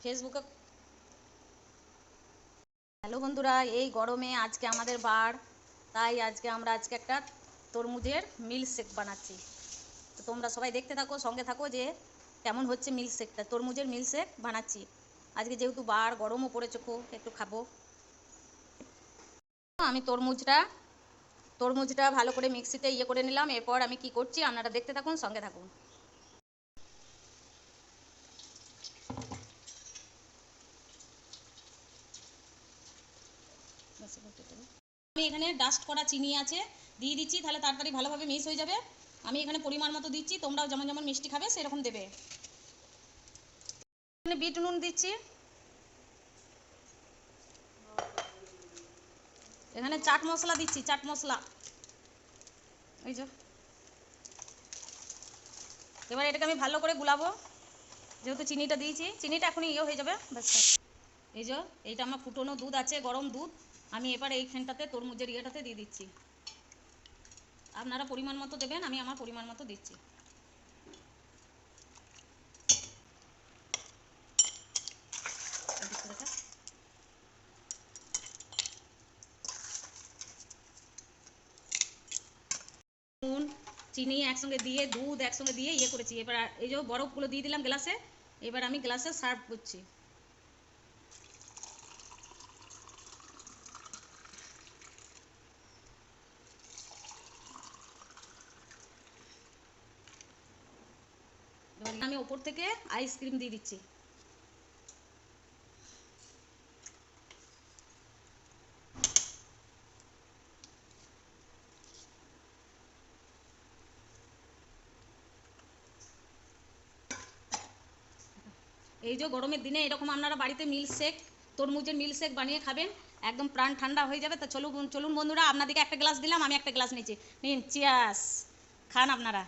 ফেসবুকে। হ্যালো বন্ধুরা, এই গরমে আজকে আমাদের বার, তাই আমরা একটা তরমুজের মিল্ক শেক বানাচ্ছি। তো তোমরা সবাই দেখতে থাকো, সঙ্গে থাকো যে কেমন হচ্ছে মিল্ক শেকটা। তরমুজের মিল্ক শেক বানাচ্ছি আজকে, যেহেতু বার, গরমও পড়েছে খুব, একটু খাবো। আমি তরমুজটা ভালো করে মিক্সিতে করে নিলাম। এরপর আমি কি করছি আপনারা দেখতে থাকুন, সঙ্গে থাকুন। আমি এখানে ডাস্ট করা চিনি আছে, দিয়ে দিচ্ছি, তাহলে তাড়াতাড়ি ভালোভাবে মিক্স হয়ে যাবে। আমি এখানে পরিমাণ মতো দিচ্ছি, তোমরাও যেমন যেমন মিষ্টি খাবে সেরকম দেবে। এখানে বিট নুন দিচ্ছি, এখানে চাট মশলা দিচ্ছি, চাট মশলা এই যে। এবার এটাকে আমি ভালো করে গুলাবো, যেহেতু চিনিটা দিয়েছি, চিনিটা এখনই হয়ে যাবে। ব্যাস। এই যে এইটা আমার ফুটনো দুধ আছে, গরম দুধ, আমি এবার এইখানটাতে তরমুজের ইয়েটাতে দিয়ে দিচ্ছি। আপনারা পরিমাণ মতো দেবেন, আমি আমার পরিমাণ মতো দিচ্ছি। নুন চিনি একসঙ্গে দিয়ে, দুধ একসঙ্গে দিয়ে করেছি। এবার এই যে বরফগুলো দিয়ে দিলাম গ্লাসে, এবার আমি গ্লাসে সার্ভ করছি। আমি ওপর থেকে আইসক্রিম দিয়ে দিচ্ছি। এই যে গরমের দিনে এরকম আপনারা বাড়িতে তরমুজের মিল্ক শেক বানিয়ে খাবেন, একদম প্রাণ ঠান্ডা হয়ে যাবে। তো চলুন বন্ধুরা, আপনাদেরকে একটা গ্লাস দিলাম, আমি একটা গ্লাস নিচ্ছি। নিন, চিয়ার্স, খান আপনারা।